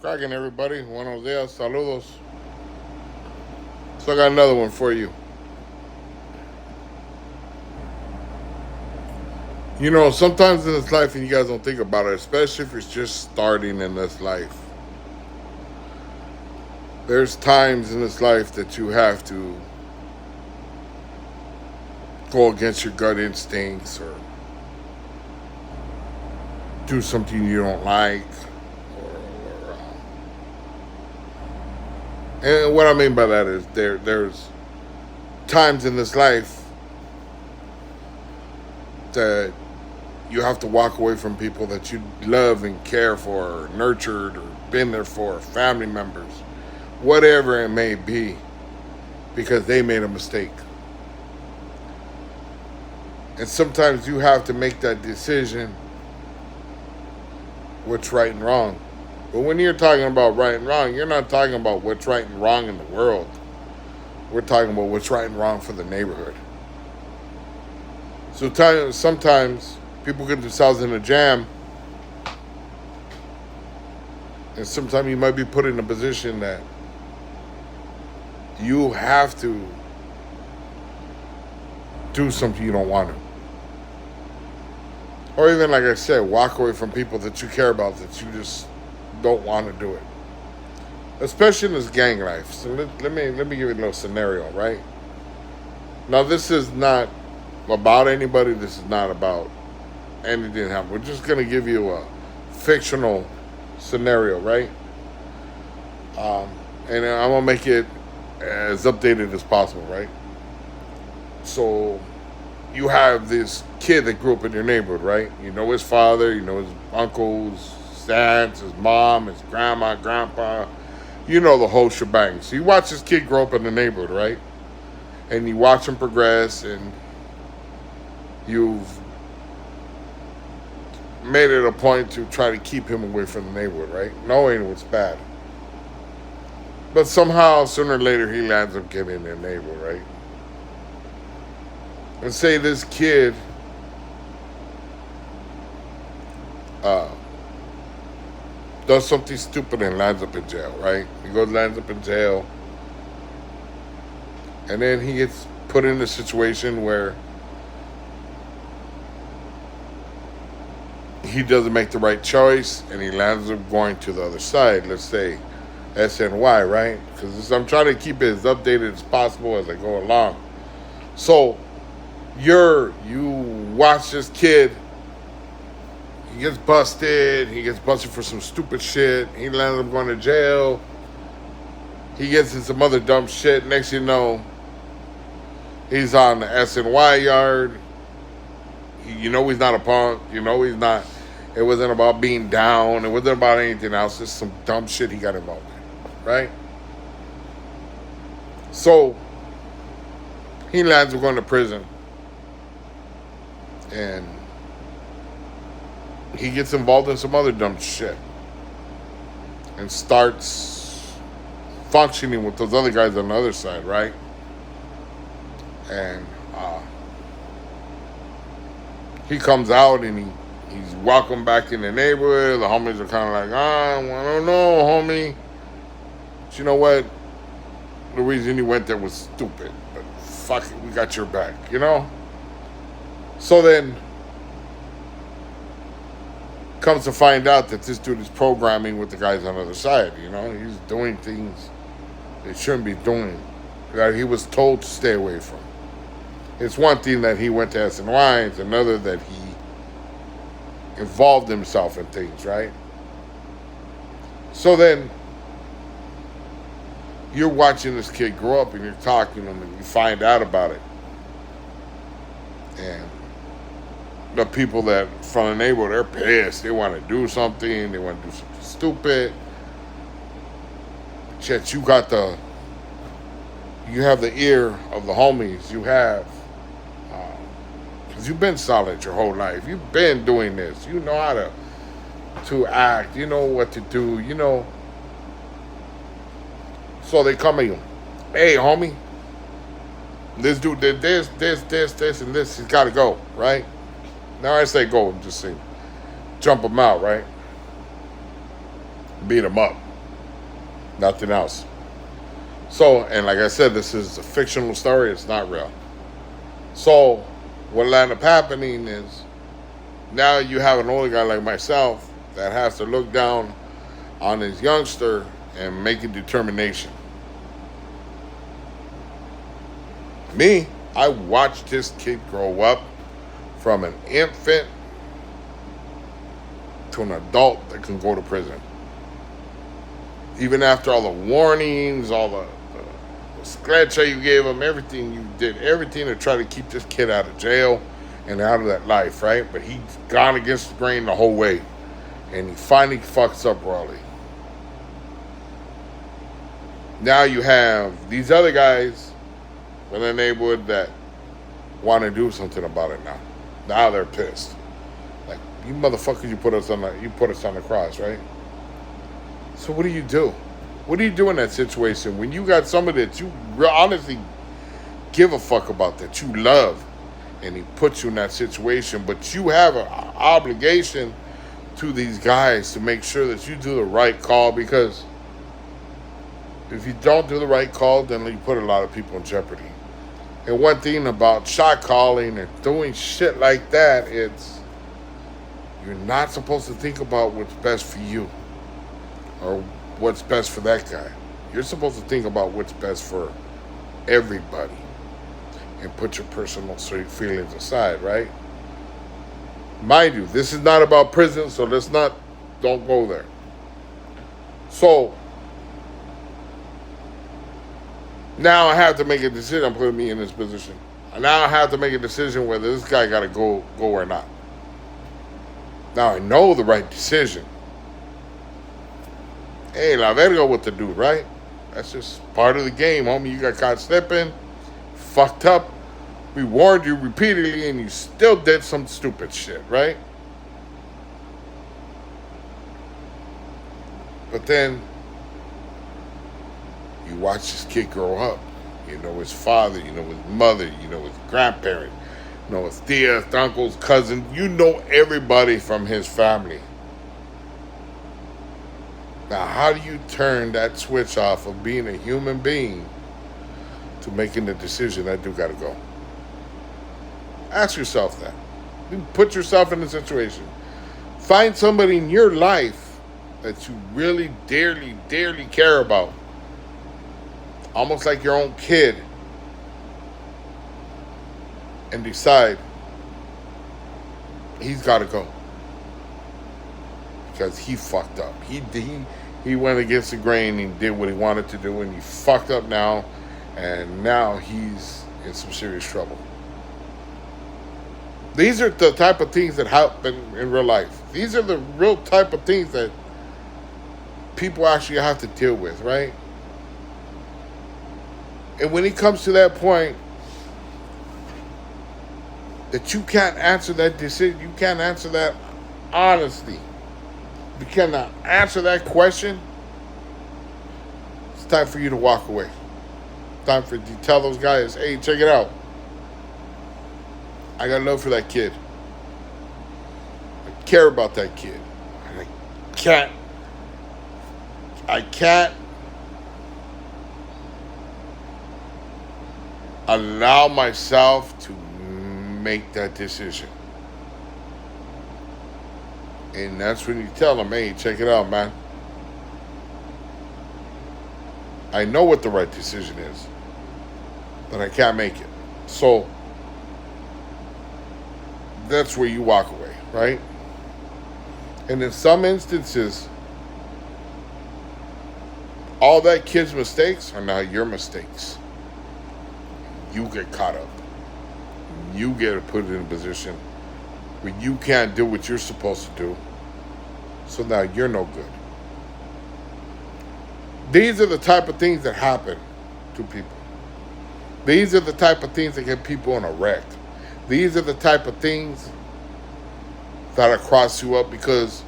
cracking, everybody? Buenos dias, saludos. So I got another one for you. You know, sometimes in this life, and you guys don't think about it, especially if you're just starting in this life, there's times in this life that you have to go against your gut instincts or do something you don't like. And what I mean by that is there's times in this life that you have to walk away from people that you love and care for, or nurtured, or been there for, family members, whatever it may be, because they made a mistake. And sometimes you have to make that decision what's right and wrong. But when you're talking about right and wrong, you're not talking about what's right and wrong in the world. We're talking about what's right and wrong for the neighborhood. So sometimes people get themselves in a jam, and sometimes you might be put in a position that you have to do something you don't want to. Or even, like I said, walk away from people that you care about that you just don't want to do it. Especially in this gang life. So let me give you a little scenario, right? Now, this is not about anybody. This is not about anything happen. We're just going to give you a fictional scenario, right? And I'm going to make it as updated as possible, right? So you have this kid that grew up in your neighborhood, right? You know his father, you know his uncles, his aunts, his mom, his grandma, grandpa. You know the whole shebang. So you watch this kid grow up in the neighborhood, right? And you watch him progress, and you've made it a point to try to keep him away from the neighborhood, right? Knowing what's bad. But somehow, sooner or later, he lands up getting in the neighborhood, right? And say this kid does something stupid and lands up in jail, right? He lands up in jail, and then he gets put in a situation where he doesn't make the right choice, and he lands up going to the other side. Let's say SNY, right? Because I'm trying to keep it as updated as possible as I go along. So you watch this kid. He gets busted. He gets busted for some stupid shit. He lands up going to jail. He gets in some other dumb shit. Next you know, he's on the SNY yard. You know he's not a punk. You know he's not. It wasn't about being down. It wasn't about anything else. Just some dumb shit he got involved in. Right? So, he lands up going to prison. And he gets involved in some other dumb shit. And starts functioning with those other guys on the other side, right? And he comes out and he's welcomed back in the neighborhood. The homies are kind of like, I don't know, homie. But you know what? The reason he went there was stupid. But fuck it, we got your back, you know? So then, comes to find out that this dude is programming with the guys on the other side, you know? He's doing things they shouldn't be doing, that he was told to stay away from. It's one thing that he went to SNY, it's another that he involved himself in things, right? So then, you're watching this kid grow up and you're talking to him and you find out about it. And the people that from the neighborhood, they're pissed. They want to do something. They want to do something stupid. Yet you have the ear of the homies. You have, because you've been solid your whole life. You've been doing this. You know how to act. You know what to do. You know. So they come at you. Hey, homie. This dude did this, and this. He's got to go, right? Now I say go, just say jump him out, right? Beat him up. Nothing else. So, and like I said, this is a fictional story. It's not real. So, what will end up happening is now you have an older guy like myself that has to look down on his youngster and make a determination. Me, I watched this kid grow up from an infant to an adult that can go to prison. Even after all the warnings, all the scratch you gave him, everything you did, everything to try to keep this kid out of jail and out of that life, right? But he's gone against the grain the whole way. And he finally fucks up royally. Now you have these other guys in the neighborhood that want to do something about it now. Now they're pissed. Like, you motherfuckers, you put us on the cross, right? So what do you do? What do you do in that situation when you got somebody that you honestly give a fuck about, that you love, and he puts you in that situation, but you have an obligation to these guys to make sure that you do the right call, because if you don't do the right call, then you put a lot of people in jeopardy. And one thing about shot calling and doing shit like that, it's you're not supposed to think about what's best for you or what's best for that guy. You're supposed to think about what's best for everybody and put your personal feelings aside, right? Mind you, this is not about prison, so don't go there. So, now I have to make a decision. I'm putting me in this position. Now I have to make a decision whether this guy got to go or not. Now I know the right decision. Hey, la verga what to do, right? That's just part of the game, homie. You got caught slipping, fucked up. We warned you repeatedly, and you still did some stupid shit, right? But then you watch this kid grow up. You know his father, you know his mother, you know his grandparent, you know his tias, uncles, cousins. You know everybody from his family. Now, how do you turn that switch off of being a human being to making the decision that dude got to go? Ask yourself that. You put yourself in a situation. Find somebody in your life that you really dearly, dearly care about. Almost like your own kid. And decide he's got to go. Because he fucked up. He went against the grain and did what he wanted to do, and he fucked up now, and now he's in some serious trouble. These are the type of things that happen in real life. These are the real type of things that people actually have to deal with, right? And when it comes to that point that you can't answer that decision, you can't answer that honestly, you cannot answer that question, it's time for you to walk away. Time for you to tell those guys, hey, check it out. I got love for that kid. I care about that kid. And I can't allow myself to make that decision. And that's when you tell them, hey, check it out, man. I know what the right decision is, but I can't make it. So that's where you walk away, right? And in some instances, all that kid's mistakes are now your mistakes. You get caught up. You get put in a position where you can't do what you're supposed to do. So now you're no good. These are the type of things that happen to people. These are the type of things that get people in a wreck. These are the type of things that'll cross you up, because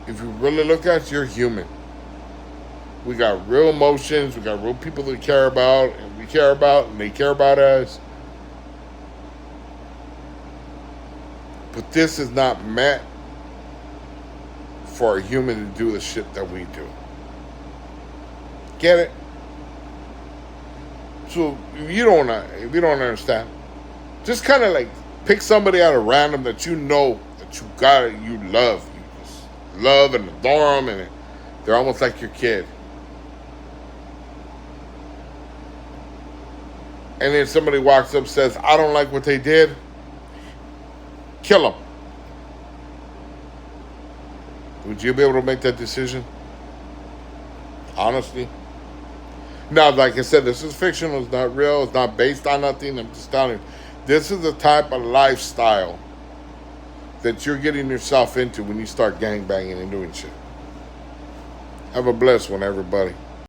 if you really look at it, you're human. We got real emotions. We got real people that care about, and we care about, and they care about us. But this is not meant for a human to do the shit that we do. Get it? So if you don't understand, just kind of like pick somebody out of random that you know that you love, you just love and adore them, and they're almost like your kid. And then somebody walks up and says, "I don't like what they did." Kill them. Would you be able to make that decision? Honestly. Now, like I said, this is fictional. It's not real. It's not based on nothing. I'm just telling you. This is the type of lifestyle that you're getting yourself into when you start gangbanging and doing shit. Have a blessed one, everybody.